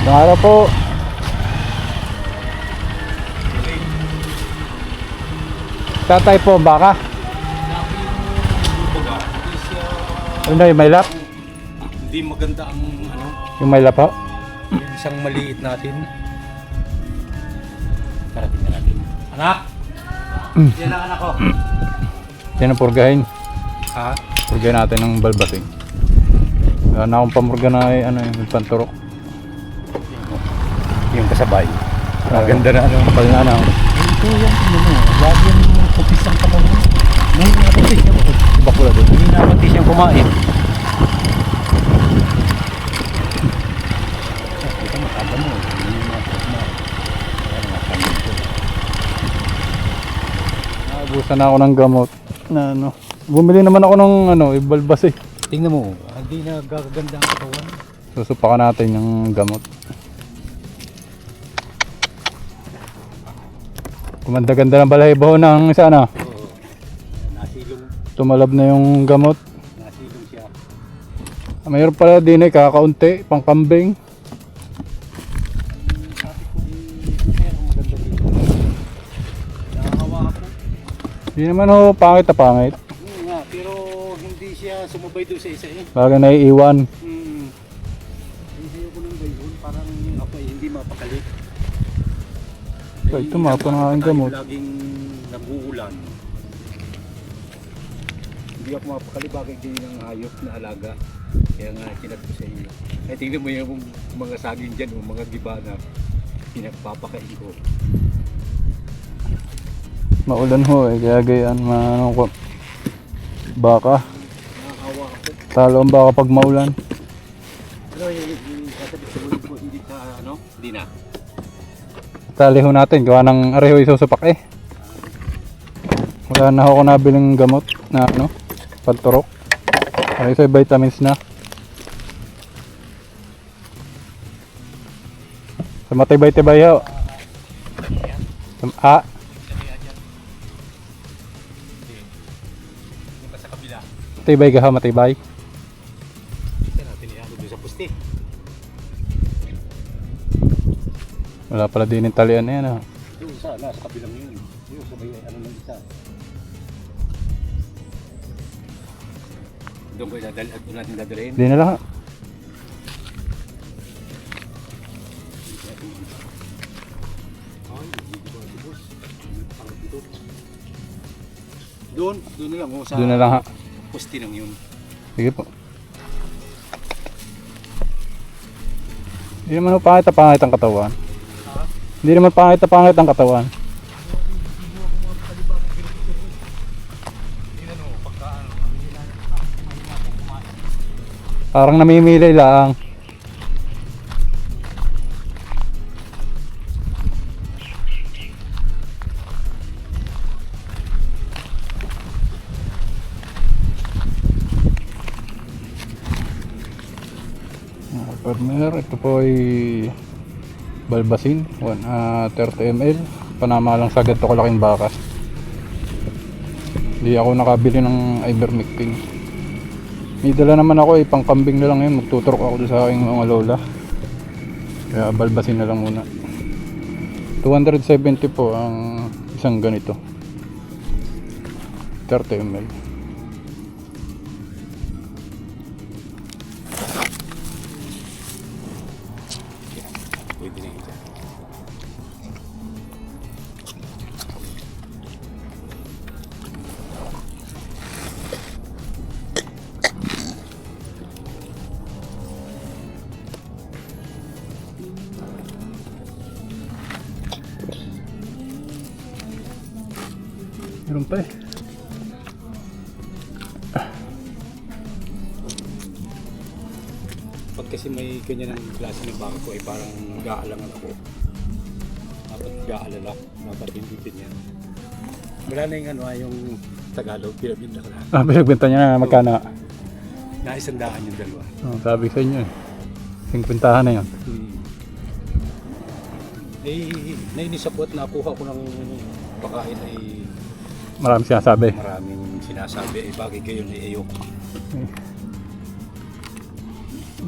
Magandang araw po. Tatay po, baka. Ano yung may lap? Hindi maganda ang ano, Yung may lap ho? yung isang maliit natin. Tara, tingnan natin. Anak! Yan ang anak ko. Yan ang purgahin. Ha? Purgahin natin ng balbasing. Wala na akong pamurga na ano, yung panturok. Yung kasabay. Maganda na ano. Kapal na ano. Ito yan, ano mo. Lagi yung kupis ang kapal mo. May napatis niya po. Bakula din. May napatis niyang kumain. Ito mataba mo. Hindi napatis mo. Ayan, makamit ko. Naabusan na ako ng gamot. Na ano. Bumili naman ako ng ano, ibalbas eh. Tingnan mo. Hindi na gaganda ang katawan. Susupakan natin yung gamot. Kumanda-ganda ng balahibo ng isa na. Oo. Nasilong. Tumalab na yung gamot. Nasilong siya. Mayroon pala din eh, kakaunti, pangkambing. Sabi ko, meron maganda dito. Nakahawa ako. Hindi naman ho, pangit na pangit. Nga, pero hindi siya sumabay doon sa isa eh. Baga naiiwan. Hindi ako ng gayon, parang ako ay hindi mapakali. So, ito mapa na ang gamot. Laging nag-uulan. Hindi ako mapakali, bagay din ng hayop na alaga. Kaya nga, kinat ko sa iyo. Ay, tingnan mo yung mga saging dyan, o mga giba na pinagpapakain ko. Maulan ho eh, kaya gayaan ano ko. Baka. Nakahawa ako. Talo ang baka pag maulan. Ano yung sasabi sa bulit ko, hindi ka ano? Hindi na. Tali ho natin, gawa ng areho isusupak eh. Wala na ako nabiling gamot na ano, panturok. Ay, sa vitamins na. Sa matibay-tibay ho. Ah, Yung pa sa kabila. matibay ka ha, matibay. Kita natin iano doon sa puste. Wala pala din yung talian na yan ha. Yung isa, nasa kabilang yun. Yung sabay, ano lang isa. Doon ko doon natin dadalhin. Hindi na lang ha. Doon na lang. Sa Doon na lang ha. puste lang yun. Sige po. Hindi naman ho pangit na pangit ang katawan. Hindi naman pangit na pangit ang katawan. Parang namimili lang. Partner, ito po ay balbasin 30 ml. Panama lang sa ganito kalaking baka. Hindi ako nakabili ng ivermectin. May dala naman ako eh, pangkambing na lang yun. Magtuturok ako doon sa aking mga lola. Kaya balbasin na lang muna. 270 po ang isang ganito. 30 ml. Pwede na ito. Meron pa eh. Pag kasi may ganyan ang klase ng baka ko ay parang gaalangan ako. Dapat gaalala. Dapat hindi ganyan. Wala na yung ano yung Tagalog. Pinabinta ka na. Pinagbenta niya na magkano? Naisandaan yung dalawa. Oh, sabi sa inyo eh. 50 na yun. Nainis ako at nakuha ko ng pagkain ay Maraming sinasabi. maraming sinasabi. Bagay kayo na ayoko.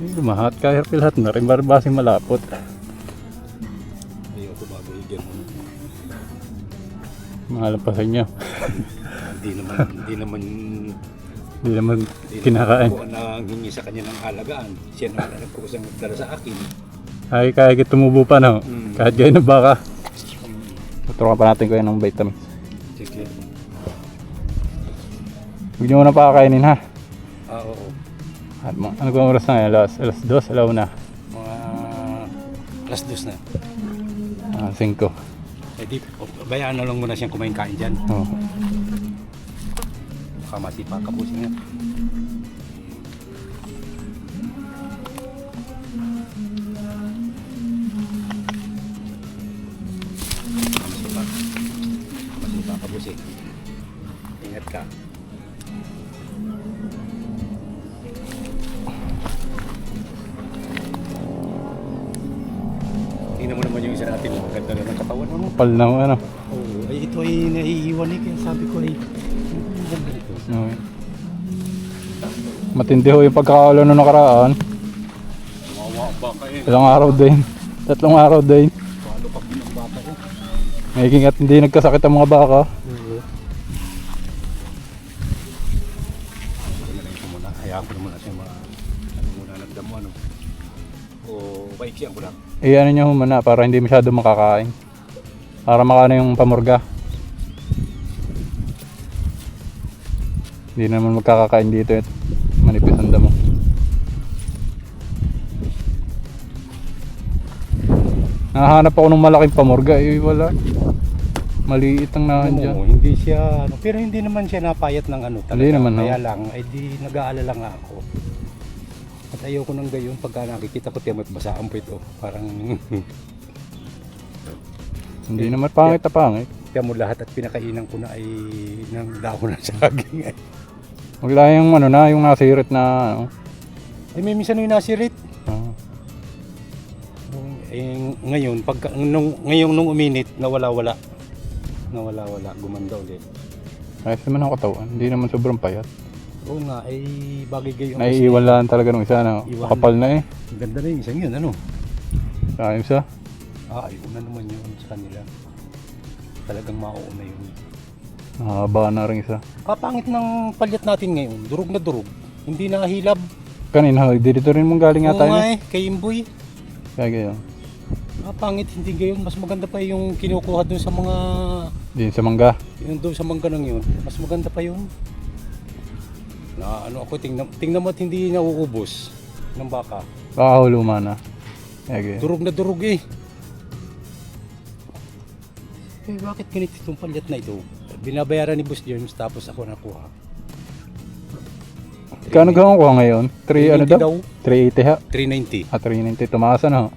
Lumahat kahit lahat na rin basing malapot. Ayoko bago higyan mo. Mahalampasan niyo. Hindi naman Kinakain. ako ang hingi sa kanya ng halagaan. Siya naman ang nagkusang magdala sa akin. Ay kaya kita tumubo pa no. Kahit gaya ng baka. Tuturuan pa natin kayo ng vitamins. Sige. Huwag niyo muna pakakainin ha. Oo. At ano kung oras na ngayon? Alas 2, alaw na. Mga alas 2 na. 5. Eh di, bayaan na lang muna siyang kumain-kain dyan. Oh. Baka masipa ka po siya. Masipa ka po siya. Ingat ka. Tingnan mo naman yung isa natin. Maganda na ng katawan mo. Kapal na ano. Oo. Ay, ito ay naiiwan eh. Kaya sabi ko ay ganda nito. Okay. Matindi ho yung pagkakaulan nung nakaraan. Tumawa ang baka eh. Ilang araw din. 3 araw din. Palo pa din ang baka eh. Magiging at hindi nagkasakit ang mga baka. Oo. Muna. Hayaan ko na muna siya ano muna nagdamo ano. O paiksiyan ko lang. Ano nyo muna para hindi masyado makakain. Para makano yung pamurga. Hindi naman magkakakain dito eh. Manipis ang damo. Nahanap ako ng malaking pamurga eh wala. Maliit ang nahandyan. Oo, hindi siya ano, pero hindi naman siya napayat ng ano talaga. Hindi naman, no? Kaya lang ay di nag-aalala nga ako. At ayoko nang gayon pagka nakikita ko tiyan basaan po ito. Parang Hindi naman pangit na pangit. tiyan mo lahat at pinakainan ko na ay ng dahon ng saging ay. Wala yung ano na, yung nasirit na ano. Ay may minsan yung nasirit. Ah. Ngayon nung uminit nawala-wala. Nawala-wala, gumanda ulit. Ayos naman ang katawan. Hindi naman sobrang payat. Oo nga, ay bagay gayon. Naiiwan lang talaga nung isa na Iwan. kapal na eh. Ang ganda na yung isang yun, ano? Ayos ah. Ayaw na naman yun sa kanila. Talagang mauuna yun. Mahaba na rin isa. Kapangit ng palyat natin ngayon, durog na durog. Hindi na hilab. Kanina, dito rin mong galing nga Oo tayo. nga Eh. eh, kay Imboy. Kaya gayon. Kapangit, hindi gayon. Mas maganda pa yung kinukuha dun sa mga... Din sa mangga. Yung doon sa mangganang yun. Mas maganda pa yun. Na ano ako, tingnan mo at hindi nauubos ng baka. Baka huluma na. Kaya gayon. Durog na durog eh. Eh bakit ganito itong palyat na ito? Binabayaran ni Boss James tapos ako nakuha. Kano gawin ko ngayon? 3 ano 390 daw? 380 ha? 390. 390. Tumaas na ho.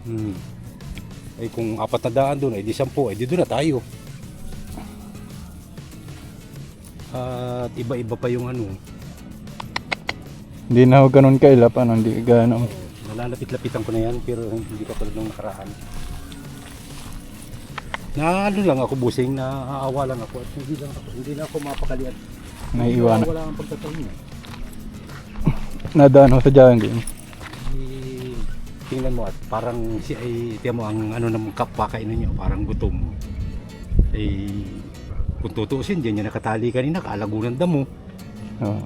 Ay kung 400 doon, ay di 10, ay di doon na tayo. At iba-iba pa yung ano. Hindi na ho ganun kailap. Ano, hindi gano'n. Nalalapit-lapitan ko na yan pero hindi ka tulad nung nakaraan. Na ano lang ako busing, naaawa lang ako at hindi na ako mapakalian. Naiiwanan. Wala kang pagtatahin. Nadaan ho sa dyan game. Tingnan mo at parang si ay tiyan mo ang ano ng kapakainin niyo, parang gutom. Eh kung tutuusin diyan niya nakatali kanina, kaalagunan damo. Oo.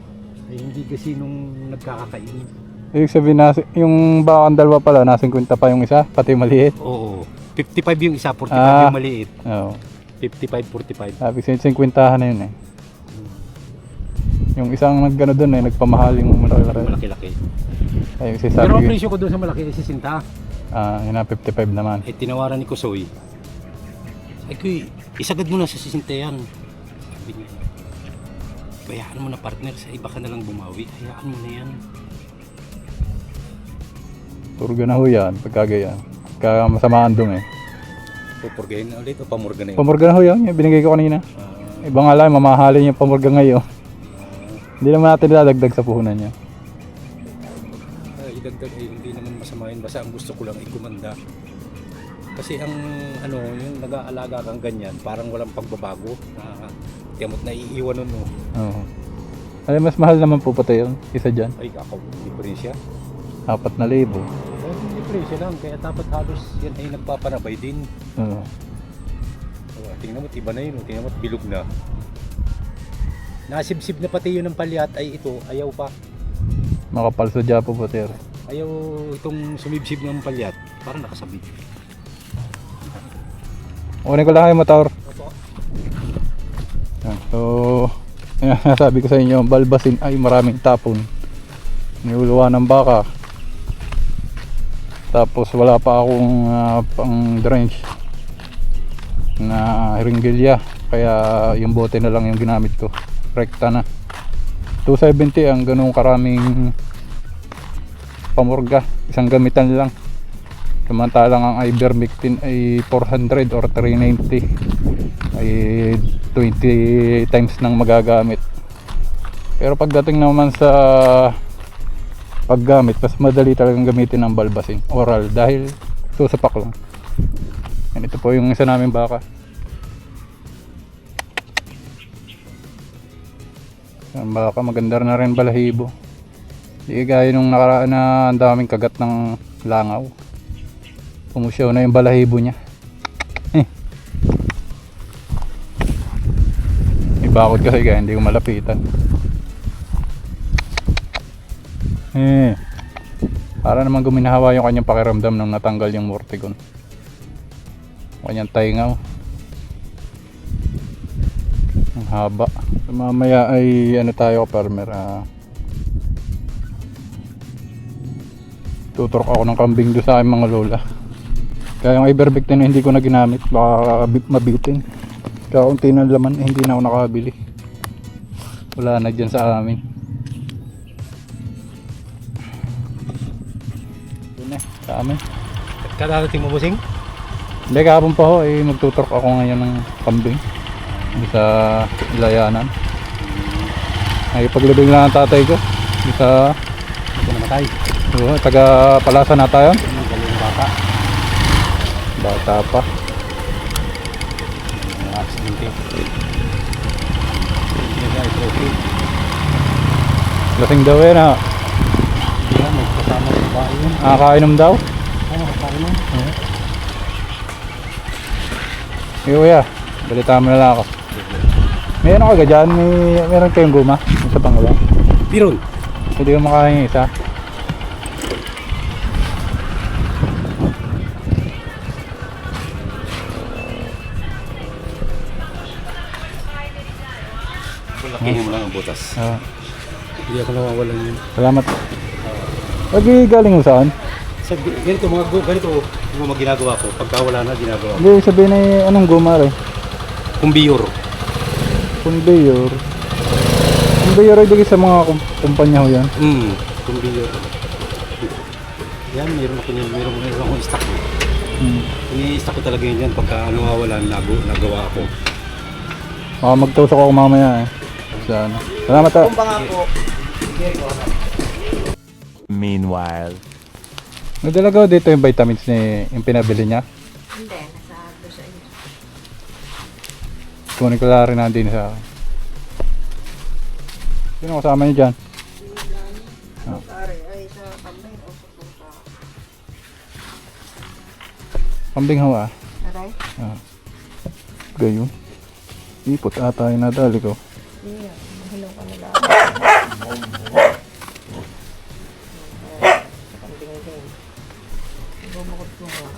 Ay hindi kasi nung nagkakakain. Ibig sabihin na, yung bakang dalawa pala, nasa 50 pa yung isa, pati maliit. Oo. 55 yung isa, 45 yung maliit. Oo. 55, 45. Sabi ko 50 na yun eh. Yung isang naggano doon eh, nagpamahal yung malaki-laki. Malaki-laki. Ay, kasi Pero sabi ang ko, presyo ko doon sa malaki ay 60. yun na 55 naman. Eh tinawaran ni Kusoy. Ay kuy, isagad mo na sa 60 yan. Sabi niya. Bayaan mo na partner, sa iba ka na lang bumawi. Hayaan mo na yan. Turga na ho yan, pagkagayan. Kaya masamaan doon eh. Pupurgahin na ulit o pamurga na yun? Pamurga na ho yan, yung binigay ko kanina. Iba nga lang, mamahalin yung pamurga ngayon. Hindi naman natin dadagdag sa puhunan niya. Idagdag ay hindi naman masama yun. Basta ang gusto ko lang ay gumanda. Kasi ang ano, yung nag-aalaga kang ganyan, parang walang pagbabago. Tiyamot na iiwan nun. No? Oo. Alam, mas mahal naman po pati yun, isa dyan. Ay, ako, diferensya. 4,000. Eh, hindi presyo lang, kaya dapat halos yan ay nagpapanabay din. Oo. Oh, tingnan mo, iba na yun. Oh. Tingnan mo, bilog na. Nasibsib na pati yun ng palyat ay ito, ayaw pa. Makapal sa Japo po, Ter. Ayaw itong sumibsib ng palyat. Parang nakasabit. Kunin ko lang kayo motor. Opo. Yan. So, sabi ko sa inyo, balbasin ay maraming tapon. Niuluwa ng baka. Tapos wala pa akong pang drench na hiringgilya. Kaya yung bote na lang yung ginamit ko. Rekta na. 270 ang ganung karaming pamurga. Isang gamitan lang. Samantalang ang ivermectin ay 400 or 390. Ay 20 times nang magagamit. Pero pagdating naman sa paggamit, mas madali talagang gamitin ang balbasin oral dahil susupak lang. Yan, ito po yung isa namin baka. Yan, baka maganda na rin balahibo. Di gaya nung nakaraan na ang daming kagat ng langaw. Pumusyaw na yung balahibo niya. Ibakod kasi kaya hindi ko malapitan. Para naman guminahawa yung kanyang pakiramdam nung natanggal yung mortigon. Kanyang taingaw. Ang haba. So, mamaya ay ano tayo, farmer. Tuturok ako ng kambing doon sa aking mga lola. Kaya yung ivermectin hindi ko na ginamit. Baka mabitin. Kaunti ng laman, hindi na ako nakabili. Wala na dyan sa amin. Doon eh, sa amin. Kadarating mo, Busing? Hindi, kahapon pa ho, magtuturok ako ngayon ng kambing. Sa Ilayanan. Ay paglibing lang ang tatay ko. Sa Ito namatay. taga Palasa na tayo. Ang galing bata. Bata pa. Mga aksidente. Hindi na ito okay. Lasing daw yan ha. Hindi na, magkasama sa bahay yun. Nakakainom daw. Oo, magkasama nun. Kuya, balita mo na lang ako. May ano ka dyan? Meron kayong guma? Isa pang wala? Biron. Hindi ko makain isa. Lakihin mo lang ang butas. Hindi ako nawawalan yun. Salamat. Lagi galing mo saan? Sa ganito, ganito yung mga ginagawa ko. Pagka wala na, ginagawa ko. Hindi, sabihin ay anong guma rin? Kumbiyor. Conveyor. Conveyor ay digit sa mga kumpanya ho yan. Kumbiyor. Yan, meron akong stock. Ini-stock ko talaga yun yan. Pagka nawawala, nagawa ako. Magtusok ako mamaya eh. Sana. Salamat ha. Meanwhile. Nadala ko dito yung vitamins ni yung pinabili niya. Hindi, nasa doon sa inyo. Kunin ko lang rin na din sa... Sino kasama niyo dyan? Pare, ay sa kambing o sa pusa. Kambing ho ah. Aray? Gayon. Ipot ata yung nadali ko. Hindi, mahilo ka nila. Sa kambing din. Bumukot mo mo.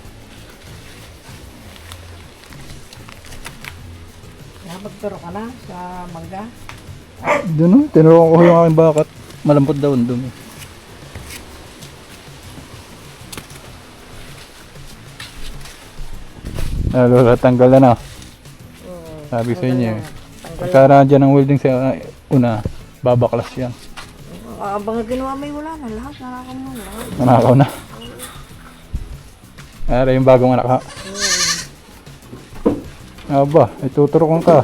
Nakapagturo ka na sa mangga? Doon o, tinuruan ko yung aking bakat. Malambot daw ang dumi. Lola, tanggal na na. Sabi sa inyo eh. Pagka dyan ang welding sa una, babaklas yan. Abang ginawa may wala na lahat. Nanakaw mo lahat. Nanakaw na. Ara yung bagong anak ha. Aba, ituturukan ka.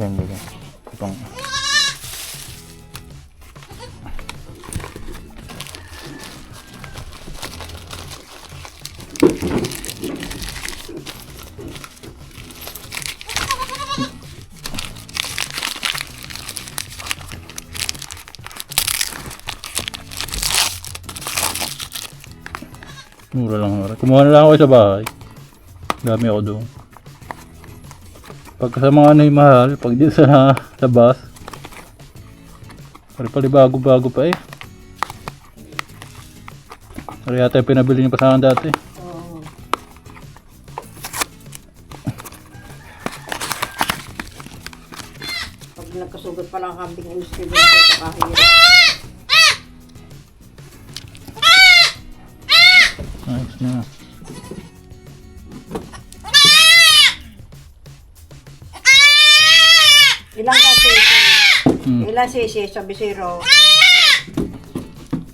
Ganyan. Itong Mura lang. Kumuha na lang ako sa bahay. Dami ako doon. Pagka sa mga ano yung mahal, pag di sa bus, bago-bago pa eh. Pari yata yung pinabili niyo pa sa akin dati. Oo. Pag nagkasugat pa lang kambing, inuski mo sa kahira. Ayos na. Ilang kasi Hmm. ilang sisi, sabi zero.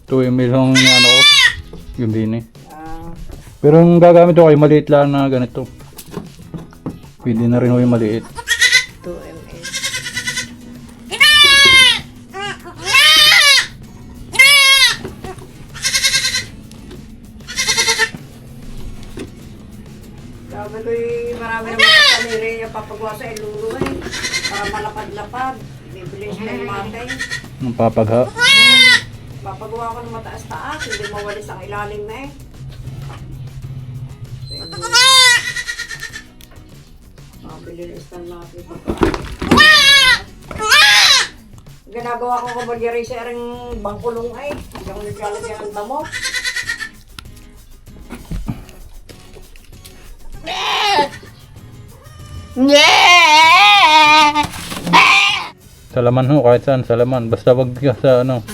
2 ml yung ano ko. Yung bini. Ah, Pero yung gagamit ko kayo, maliit lang na ganito. Pwede na rin ko yung maliit. 2 ml. Sabi ko marami naman sa kaniri yung papagawa sa ilulo eh. Para malapad-lapad. Bibilis na yung matay. Ang papagha. Papagawa ko ng mataas-taas. Hindi mawalis ang ilalim na eh. Mabilis na natin ginagawa ko kabalyari sa ring bangkulong ay. Yung naglalagyan ng damo. Sa laman ho, kahit saan, sa laman. Basta wag ka sa ano.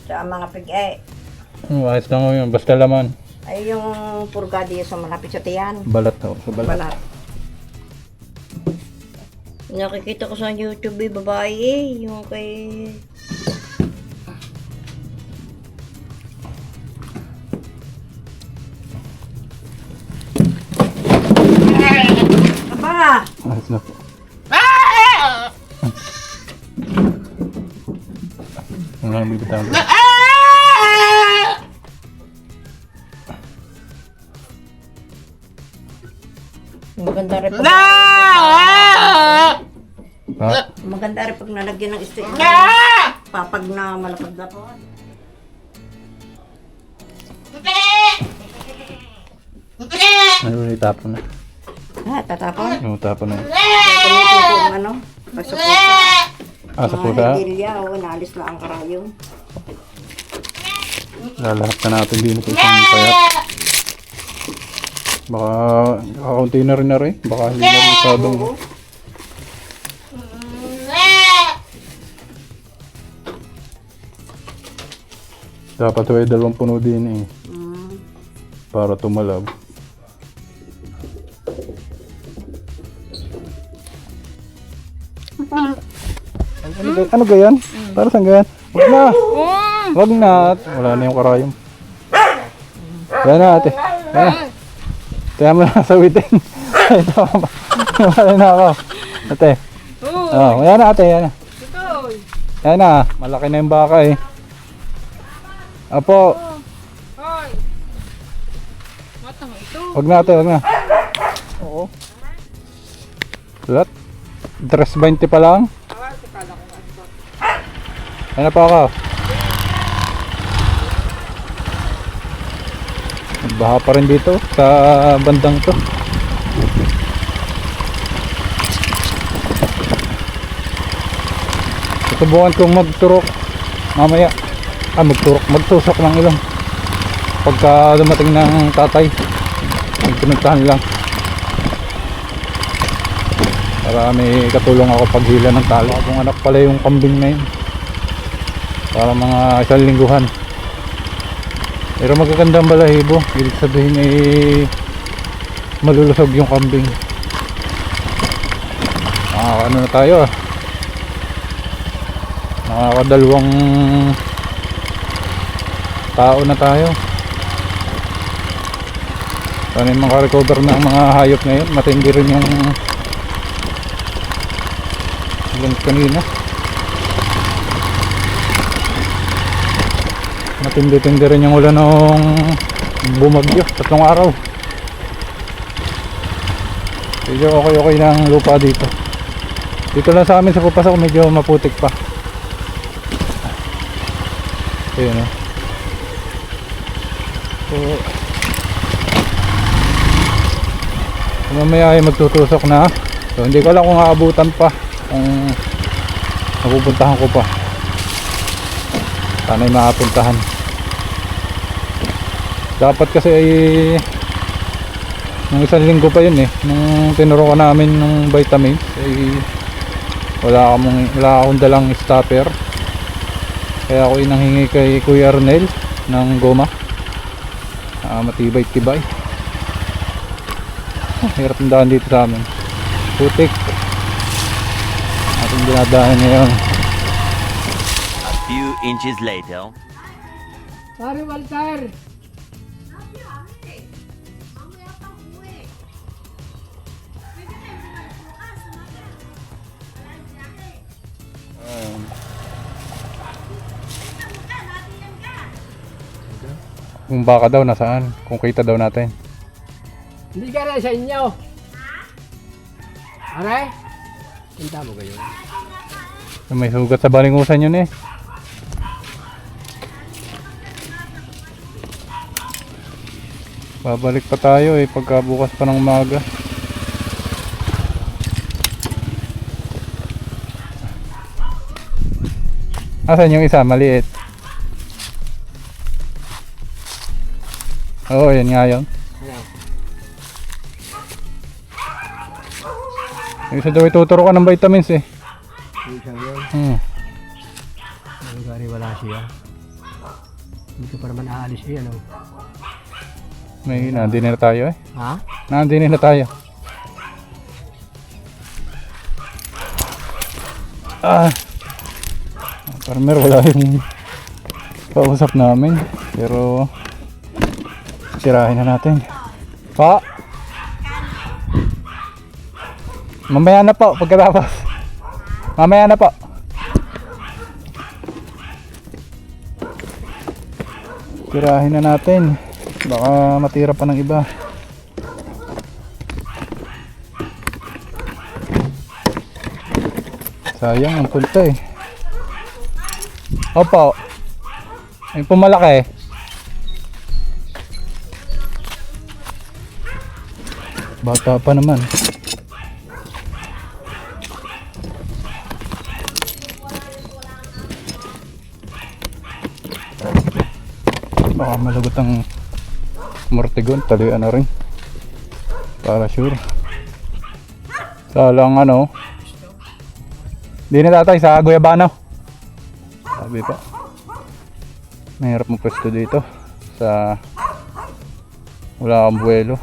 Sa mga pig-e. Ayos lang ho yun, basta laman. Ay yung purgadi sa malapit sa tiyan. Balat ho, sa balat. Balat. Nakikita ko sa YouTube babae eh. Yung kay... Aba! Ayos na po. Ang lang bibitaw. Maganda rin pag... Ha? Maganda rin pag nalagyan ng stick. Papag na malapad-lapad. Ano ulit tapon na? Ah, tatapon. Yung tapon na yun. Kung kung ano, pagsupusa. Ah, sa pusa? Higilya, o naalis lang ang karayong. Lalahap na natin din ito isang payat. Baka kakaunti na rin na rin. Baka hindi na masyadong. Dapat ay 2 puno din eh. Para tumalab. Ano gayan? Para saan gayan? Wag na! Wag na! Wala na yung karayom. Wala na ate. Wala na. Kaya mo na sawitin. Ito. Wala na ako. Ate. Oh, wala na ate. Yan na. Yan na. Malaki na yung baka eh. Apo. Wag na ate. Wag na. Oo. Lat. Dress 20 pa lang. Ano pa ako? Baha pa rin dito sa bandang to. Susubukan kong magturok mamaya. Magtusok ng ilong pagka dumating ng tatay. Pinuntahan lang para may katulong ako paghila ng tali. Kung anak pala yung kambing na yun, para mga 1 lingguhan. Pero magagandang balahibo, ibig sabihin ay malulusog yung kambing. Ano na tayo ah, nakakadalawang tao na tayo. Sana yung makarecover na ang mga hayop ngayon. Matindi rin yung kanina. Matindi-tindi rin yung ulan nung bumagyo, 3 araw. Medyo okay ng lupa dito. Dito lang sa amin sa Kupasok medyo maputik pa. Ayun o. So, mamaya ay magtutusok na. So hindi ko alam kung aabutan pa, kung mapupuntahan ko pa. Sana ay makapuntahan. Dapat kasi ay nung isang linggo pa yun nung tinuro ko namin ng vitamins ay wala akong dalang stopper, kaya ako nanghingi kay Kuya Arnel ng goma. Matibay-tibay. Hirap ng daan dito sa amin, putik ating dinadaan ngayon. A few inches later. Pare Walter! Kung baka daw nasaan, kung kita daw natin. Hindi ka rin sa inyo. Aray? Tinta mo kayo. May sugat sa balingusan yun Babalik pa tayo pagka bukas pa ng umaga. Asan yung isa? Maliit. Oo, yan nga yun. Yung isa daw ituturo ka ng vitamins Isang yun. Ano gari wala siya. Dito pa naman aalis siya, no? May nandin na tayo Ha? Nandin na tayo. Farmer, wala yung kausap namin. Pero sirahin na natin. Pa! Mamaya na po, pagkatapos. Mamaya na po. Sirahin na natin. Baka matira pa ng iba. Sayang ang punta Opo. Yung pumalaki. Bata pa naman. Baka malagot ang mortigon, talian na rin para sure. Salang di na tatay sa Guyabano, sabi pa. Mahirap mo pwesto dito sa wala kang buwelo.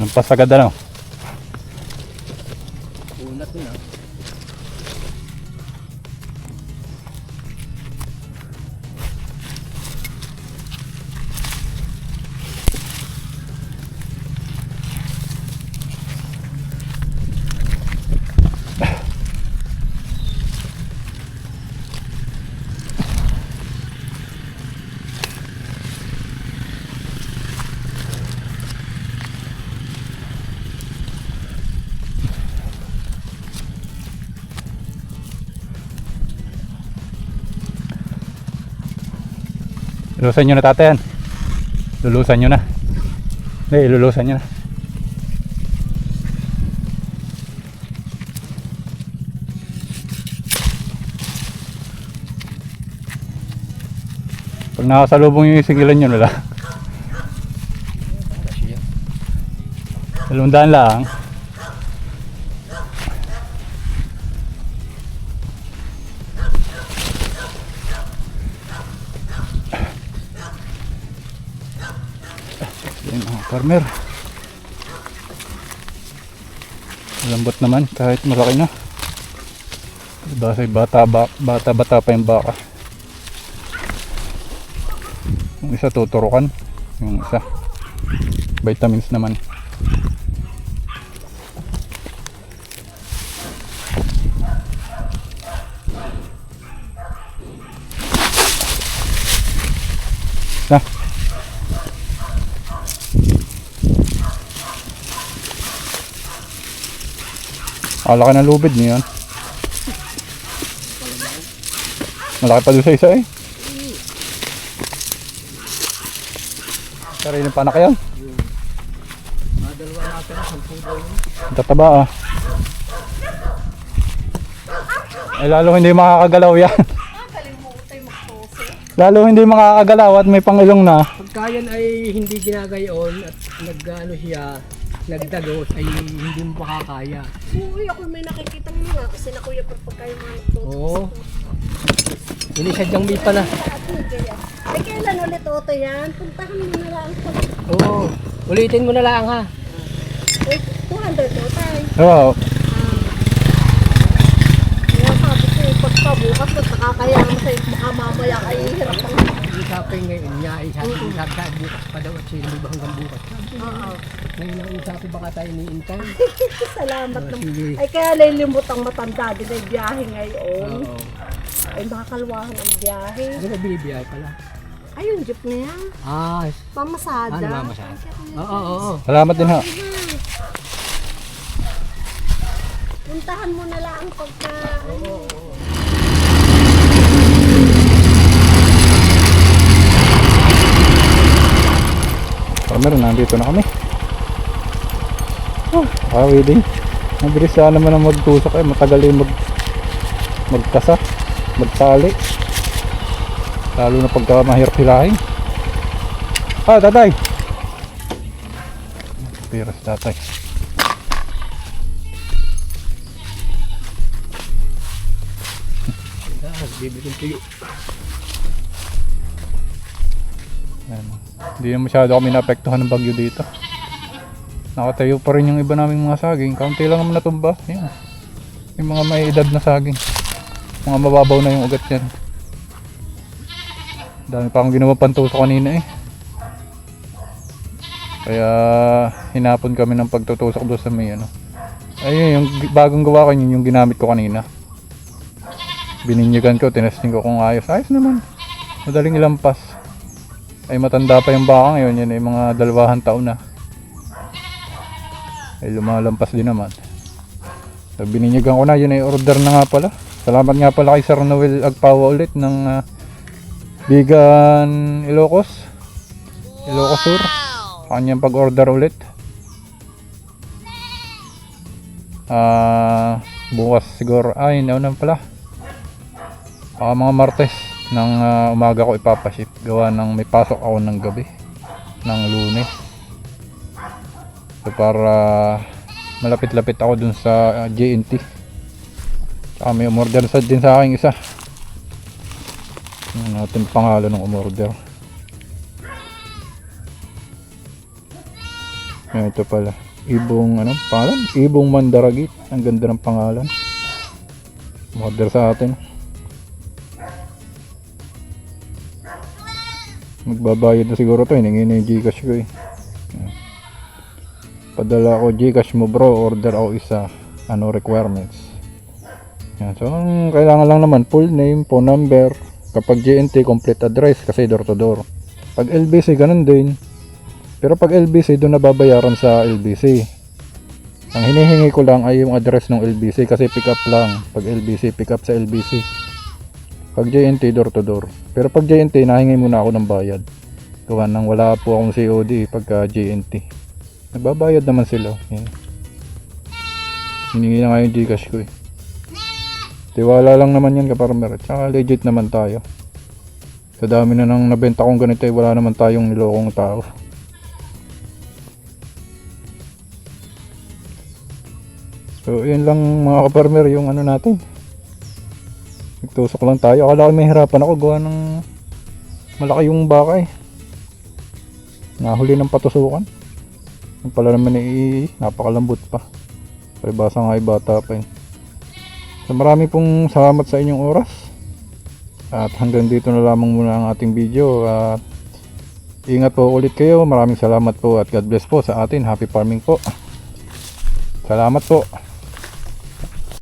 Ang pasagad Unat na. Lulusan nyo na tatay yan. Lulusan nyo na. Hindi, lulusan nyo na. Pag nakasalubong yung isigilan nyo nila. 200 lang. Farmer. Lambot naman kahit malaki na. Basta bata pa yung baka. Yung isa tuturukan, yung isa vitamins naman. Na. Akala ka ng lubid niyo yan. Malaki pa doon sa isa eh. Sarili pa na kayo? Madalawa natin ang 10 daw yun. Tataba ah. Eh lalo hindi makakagalaw yan. Lalo hindi makakagalaw at may pangilong na. Pagka yan ay hindi ginagayon at nag-ano siya, nagdagos ay hindi mo makakaya. Uy, ako may nakikita mo nga kasi na kuya pagka yung mga nagtutok. Oo. Inisadyang may pala. Ay, kailan ulit Oto yan? Puntahan mo na lang. Oo. Ulitin mo na lang ha. Wait, 200 Otay. Oo. Kaya sabi ko eh, pagkabukas at nakakaya mo sa'yo, baka mamaya ay hirap ang... Isapin ngayon niya, isabi bukas pa daw at sino ba hanggang bukas. Oo. Ngayon ang isabi baka tayo niintay. Salamat naman. Sige. Ay, kaya lilimot ang matanda din ay biyahe ngayon. Oo. Ay, makakalwahan ang biyahe. Ano ba binibiyahe pala? Ay, yung jeep na yan. Ah, Pamasada. ano ba masyado? Oo. Salamat din ha. Puntahan mo na lang pagka... Farmer, nandito na kami. Waiting. Mabilis sana naman ang magtusok eh. Matagal yung magkasa, magtali. Lalo na pagka mahirap hilahin. Ah, tatay! Piras tatay. Bibigyan tuyo. Ayan. Hindi na masyado kami naapektuhan ng bagyo dito. Nakatayo pa rin yung iba naming mga saging. Kaunti lang naman natumba. Ayan. Yung mga may edad na saging. Mga mababaw na yung ugat yan. Dami pa akong ginawa pantusok kanina eh. Kaya hinapon kami ng pagtutusok doon sa may ano. Ayun yung bagong gawa ko yun yung ginamit ko kanina. Bininyagan ko, tinesting ko kung ayos. Ayos naman. Madaling ilampas. Ay matanda pa yung baka ngayon. Yan ay mga 2 taon na. Ay lumalampas din naman. So bininyagan ko na. Yun ay order na nga pala. Salamat nga pala kay Sir Noel Agpawa ulit ng Bigan Ilocos Sur. Kanyang pag-order ulit. Bukas siguro. Ay nauna pala. Mga Martes ng umaga ko ipapaship. Gawa ng may pasok ako ng gabi. Ng Lunes. So para malapit-lapit ako dun sa JNT. Tsaka may umorder din sa akin isa. Yung natin pangalan ng umorder. Yan, ito pala. Ibong pangalan? Ibong Mandaragit. Ang ganda ng pangalan. Umorder sa atin. Magbabayad na siguro to. Hiningi na yung Gcash ko eh. Padala ko Gcash mo bro. Order ako isa. Requirements. Yan. So ang kailangan lang naman full name, phone number. Kapag JNT complete address kasi door to door. Pag LBC ganun din. Pero pag LBC doon nababayaran sa LBC. Ang hinihingi ko lang ay yung address ng LBC kasi pick up lang. Pag LBC pick up sa LBC. Pag JNT door to door. Pero pag JNT nahingi muna ako ng bayad. Gawa nang wala po akong COD pagka JNT. Nagbabayad naman sila. Yan. Hiningi na nga yung Gcash ko eh. Tiwala lang naman yan kaparmer. Tsaka legit naman tayo. Sa dami na nang nabenta kong ganito eh, wala naman tayong nilokong tao. So yun lang mga kaparmer yung natin. Nagtusok lang tayo. Akala ko may hirapan ako gawa ng malaki yung baka eh. Nahuli ng patusukan. Yung pala naman napakalambot pa. Paribasa nga ay bata pa yun. So marami pong salamat sa inyong oras. At hanggang dito na lamang muna ang ating video. At ingat po ulit kayo. Maraming salamat po at God bless po sa atin. Happy farming po. Salamat po.